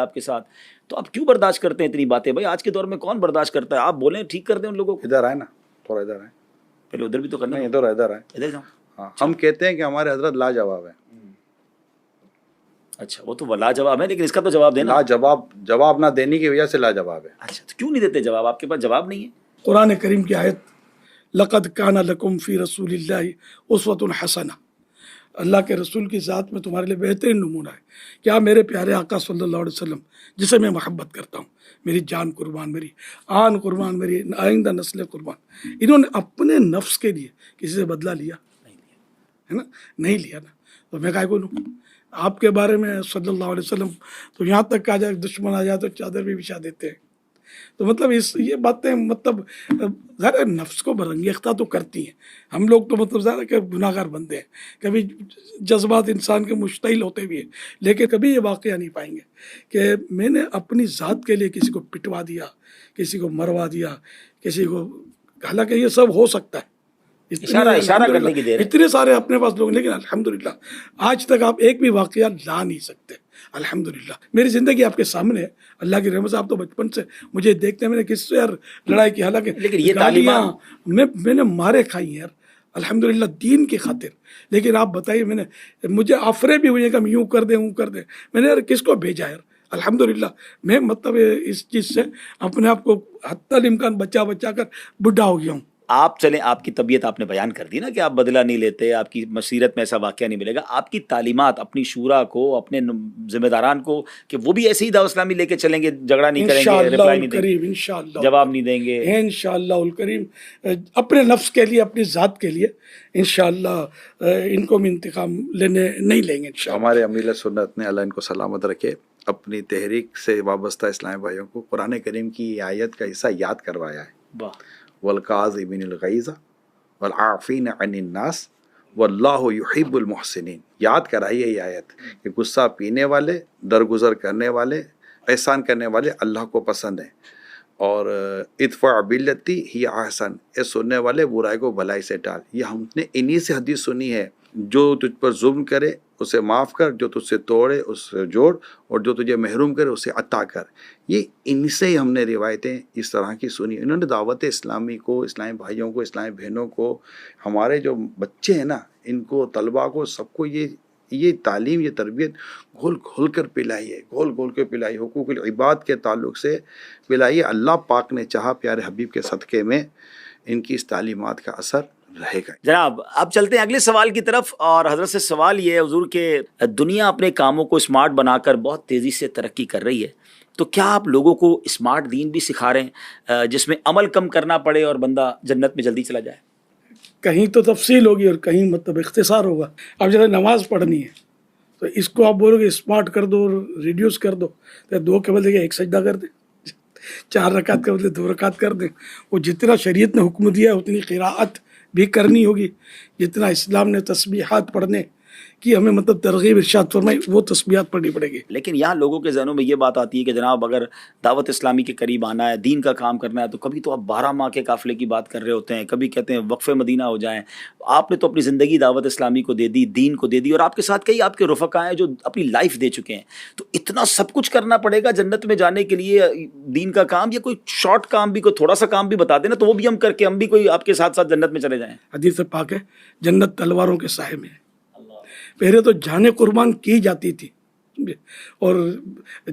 آپ کے ساتھ، تو آپ کیوں برداشت کرتے ہیں اتنی باتیں؟ بھائی آج کے دور میں کون برداشت کرتا ہے؟ آپ بولیں، ٹھیک کر دیں ان لوگوں کو. ادھر آئے نا، تھوڑا ادھر آئے. پہلے ادھر بھی تو کرنا. نہیں ادھر آئے. ادھر جاؤ. ہاں ہم کہتے ہیں کہ ہمارے حضرت لاجواب ہیں. اچھا وہ تو لاجواب ہے، لیکن اس کا تو جواب دینا. جواب نہ دینے کی وجہ سے لاجواب ہے. اچھا تو کیوں نہیں دیتے جواب؟ آپ کے پاس جواب نہیں ہے. قرآن کریم کی آیت لقد کان لکم فی رسول اللہ اسوۃ حسنہ، اللہ کے رسول کی ذات میں تمہارے لیے بہترین نمونہ ہے. کیا میرے پیارے آقا صلی اللہ علیہ وسلم جسے میں محبت کرتا ہوں، میری جان قربان، میری آن قربان، میری آئندہ نسل قربان، انہوں نے اپنے نفس کے لیے کسی سے بدلہ لیا ہے نا؟ نہیں لیا نا. تو میں کہا بولوں آپ کے بارے میں صلی اللہ علیہ وسلم، تو یہاں تک کہا جائے دشمن آ جائے تو چادر بھی بچھا دیتے ہیں. تو مطلب یہ باتیں مطلب ظاہر نفس کو برانگیختہ تو کرتی ہیں. ہم لوگ تو مطلب ظاہر کہ گناہ گار بندے ہیں، کبھی جذبات انسان کے مشتعل ہوتے بھی ہیں، لیکن کبھی یہ واقعہ نہیں پائیں گے کہ میں نے اپنی ذات کے لیے کسی کو پٹوا دیا، کسی کو مروا دیا، کسی کو. حالانکہ یہ سب ہو سکتا ہے، اشارہ کرنے کی دیر ہے. اتنے سارے اپنے پاس لوگ، لیکن الحمدللہ آج تک آپ ایک بھی واقعہ لا نہیں سکتے. الحمدللہ میری زندگی آپ کے سامنے ہے، اللہ کی رحمت سے. آپ تو بچپن سے مجھے دیکھتے ہیں، میں نے کس سے یار لڑائی کی، حالانکہ لیکن یہ تعلیمات میں نے مارے کھائی ہیں یار الحمدللہ دین کی خاطر. لیکن آپ بتائیے، مجھے آفرے بھی ہوئی ہیں کہ ہم یوں کر دیں وہ کر دیں. میں نے یار کس کو بھیجا یار؟ الحمدللہ میں مطلب اس چیز سے اپنے آپ کو حتی الامکان بچا کر بڈھا ہو گیا ہوں. آپ چلیں، آپ کی طبیعت آپ نے بیان کر دی نا کہ آپ بدلہ نہیں لیتے، آپ کی مسیرت میں ایسا واقعہ نہیں ملے گا. آپ کی تعلیمات اپنی شورا کو، اپنے ذمہ داران کو، کہ وہ بھی ایسے ہی دعوت اسلامی لے کے چلیں گے، جھگڑا نہیں کریں گے، رپلائی نہیں دیں گے، جواب نہیں دیں گے انشاءاللہ الکریم. اپنے نفس کے لیے، اپنی ذات کے لیے انشاءاللہ ان کو ہم انتقام لینے نہیں لیں گے انشاءاللہ. ہمارے امیر سنت نے، اللہ ان کو سلامت رکھے، اپنی تحریک سے وابستہ اسلام بھائیوں کو قرآن کریم کی آیت کا حصہ یاد کروایا ہے. والقاظمین الغیظ والعافین عن الناس واللہ یحب المحسنین. یاد کرائیے یہ آیت کہ غصہ پینے والے، درگزر کرنے والے، احسان کرنے والے اللہ کو پسند ہیں. اور ادفع بالتی ہی احسن، اے سننے والے برائی کو بھلائی سے ٹال. یہ ہم نے انہی سے حدیث سنی ہے، جو تجھ پر ظلم کرے اسے معاف کر، جو تجھ سے توڑے اس سے جوڑ، اور جو تجھے محروم کرے اسے عطا کر. یہ ان سے ہی ہم نے روایتیں اس طرح کی سنی. انہوں نے دعوت اسلامی کو، اسلامی بھائیوں کو، اسلامی بہنوں کو، ہمارے جو بچے ہیں نا، ان کو، طلباء کو، سب کو یہ تعلیم، یہ تربیت گھول گھول کر پلائی ہے، گھول گھول کے پلائی، حقوق العباد کے تعلق سے پلائی ہے. اللہ پاک نے چاہا پیارے حبیب کے صدقے میں ان کی اس تعلیمات کا اثر رہے گا. جناب اب چلتے ہیں اگلے سوال کی طرف. اور حضرت سے سوال یہ ہے حضور کہ دنیا اپنے کاموں کو اسمارٹ بنا کر بہت تیزی سے ترقی کر رہی ہے، تو کیا آپ لوگوں کو اسمارٹ دین بھی سکھا رہے ہیں جس میں عمل کم کرنا پڑے اور بندہ جنت میں جلدی چلا جائے؟ کہیں تو تفصیل ہوگی اور کہیں مطلب اختصار ہوگا. اب جیسے نماز پڑھنی ہے تو اس کو آپ بولو گے اسمارٹ کر دو اور ریڈیوس کر دو، تو 2 کے بدلے 1 سجدہ کر دیں، 4 رکعت کے بدلے 2 رکعت کر دیں. وہ جتنا شریعت نے حکم دیا ہے اتنی قراءت بھی کرنی ہوگی، جتنا اسلام نے تسبیحات پڑھنے کی ہمیں مطلب ترغیب ارشاد فرمائی وہ تسبیحات پڑھنی پڑے گی. لیکن یہاں لوگوں کے ذہنوں میں یہ بات آتی ہے کہ جناب اگر دعوت اسلامی کے قریب آنا ہے، دین کا کام کرنا ہے، تو کبھی تو آپ 12 ماہ کے قافلے کی بات کر رہے ہوتے ہیں، کبھی کہتے ہیں وقف مدینہ ہو جائیں. آپ نے تو اپنی زندگی دعوت اسلامی کو دے دی، دین کو دے دی، اور آپ کے ساتھ کئی آپ کے رفقا ہیں جو اپنی لائف دے چکے ہیں. تو اتنا سب کچھ کرنا پڑے گا جنت میں جانے کے لیے دین کا کام، یا کوئی شارٹ کام بھی، کوئی تھوڑا سا کام بھی بتا دینا تو وہ بھی ہم کر کے ہم بھی کوئی آپ کے ساتھ ساتھ جنت میں چلے جائیں؟ حدیث پاک ہے جنت تلواروں کے سائے میں ہے. پہلے تو جانیں قربان کی جاتی تھی اور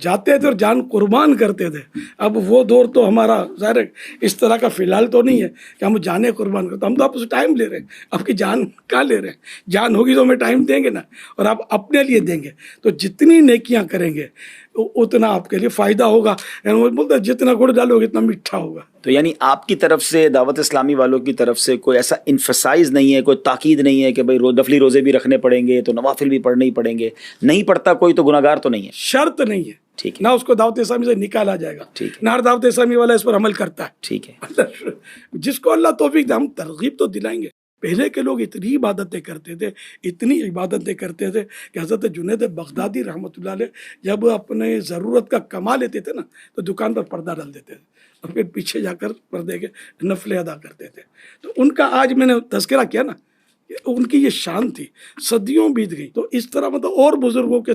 جاتے تھے اور جان قربان کرتے تھے. اب وہ دور تو ہمارا ظاہر اس طرح کا فی الحال تو نہیں ہے کہ ہم جانیں قربان کرتے. ہم تو آپ سے ٹائم لے رہے ہیں، آپ کی جان کہاں لے رہے ہیں؟ جان ہوگی تو ہمیں ٹائم دیں گے نا، اور آپ اپنے لیے دیں گے. تو جتنی نیکیاں کریں گے اتنا آپ کے لیے فائدہ ہوگا. وہ بولتے جتنا گڑ ڈالو گے اتنا میٹھا ہوگا. تو یعنی آپ کی طرف سے، دعوت اسلامی والوں کی طرف سے کوئی ایسا انفسائز نہیں ہے، کوئی تاکید نہیں ہے کہ بھائی نفلی روزے بھی رکھنے پڑیں گے تو نوافل بھی پڑھنے ہی پڑیں گے، نہیں پڑھتا کوئی تو گناہگار تو نہیں ہے؟ شرط نہیں ہے، ٹھیک ہے، نہ اس کو دعوت اسلامی سے نکالا جائے گا، ٹھیک ہے، نہ دعوت اسلامی والا اس پر عمل کرتا ہے. ٹھیک ہے. جس کو اللہ توفیق دے، ہم ترغیب تو دلائیں گے. پہلے کے لوگ اتنی عبادتیں کرتے تھے، اتنی عبادتیں کرتے تھے کہ حضرت جنید بغدادی رحمۃ اللہ علیہ جب اپنے ضرورت کا کما لیتے تھے نا تو دکان پر پردہ ڈال دیتے تھے اور پھر پیچھے جا کر پردے کے نفلیں ادا کرتے تھے. تو ان کا آج میں نے تذکرہ کیا نا، ان کی یہ شان تھی، صدیوں بیت گئی. تو اس طرح مطلب اور بزرگوں کے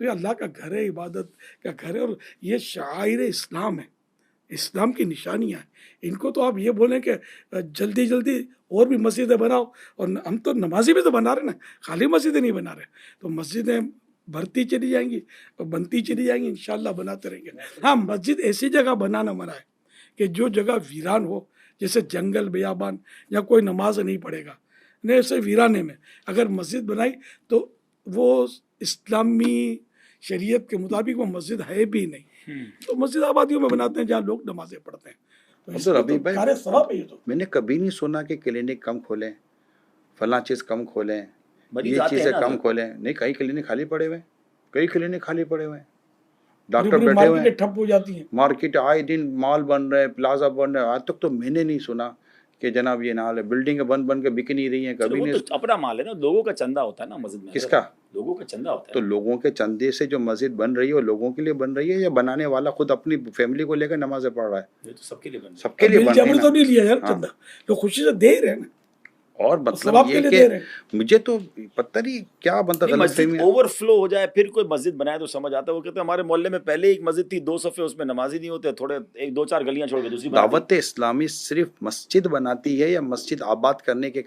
تو یہ اللہ کا گھر ہے، عبادت کا گھر ہے، اور یہ شعائر اسلام ہے، اسلام کی نشانیاں ہیں۔ ان کو تو آپ یہ بولیں کہ جلدی جلدی اور بھی مسجدیں بناؤ، اور ہم تو نمازی بھی تو بنا رہے ہیں نا، خالی مسجدیں نہیں بنا رہے، تو مسجدیں بھرتی چلی جائیں گی اور بنتی چلی جائیں گی، انشاءاللہ بناتے رہیں گے۔ ہاں، مسجد ایسی جگہ بنانا منع ہے کہ جو جگہ ویران ہو، جیسے جنگل بیابان، یا کوئی نماز نہیں پڑھے گا، نہیں ایسے ویرانے میں اگر مسجد بنائی تو وہ اسلامی شریعت کے مطابق وہ مسجد ہے بھی نہیں، تو مسجد آبادیوں میں بناتے ہیں جہاں لوگ نمازیں پڑھتے ہیں۔ تو اس میں عبدالربیع تو بھائی، کار ثواب ہے یہ تو۔ میں نے کبھی نہیں سنا کہ کلینک کم کھولیں، فلاں چیز کم کھولیں، مریض یہ آتے ہیں چیزیں نا کم حضرت۔ کھولیں۔ نہیں، کئی کلینک خالی پڑے ہوئے ہیں، کئی کلینک خالی پڑے ہوئے ہیں، پوری ڈاکٹر پوری بیٹھے ہوئے ہیں، مارکیٹیں ٹھپ ہو جاتی ہیں۔ مارکیٹ آئے دن مال بن رہے ہیں، پلازا بن رہے ہیں، آج تک تو میں نے نہیں سنا کہ جناب یہ نال ہے، بلڈنگیں بن کے بک نہیں رہی ہیں، چلو کبھی وہ نہیں۔ تو اپنا مال ہے نا، لوگوں کا چندہ ہوتا ہے نا مسجد میں، کس حضرت کا؟ لوگوں کا چندہ ہوتا تو ہے۔ لوگوں کے چندے سے جو مسجد بن رہی ہے وہ لوگوں کے لیے بن رہی ہے، یا بنانے والا خود اپنی فیملی کو لے کر نمازیں پڑھ رہا ہے؟ یہ تو سب کے لیے بن سب کے لیے بل بن رہی جبر ہے تو نا۔ نہیں لیا یار ہاں، چندہ، لوگ خوشی سے دے ہی رہے ہیں نا، اور مطلب ثواب کے یہ لیے کہ دے رہے ہیں۔ مجھے تو پتہ نہیں کیا بنتا نہیں، غلط مسجد فہمی ہے۔ اوور فلو ہو جائے پھر کوئی مسجد بنائے تو سمجھ آتا ہے۔ وہ کہتے ہیں ہمارے محلے میں پہلے ایک مسجد تھی، 2 صفحے، اس میں نمازی نہیں ہوتے، تھوڑے ایک 2-4 گلیاں چھوڑ کے دوسری بنا دی۔ دعوت اسلامی صرف مسجد بناتی ہے یا مسجد آباد کرنے کے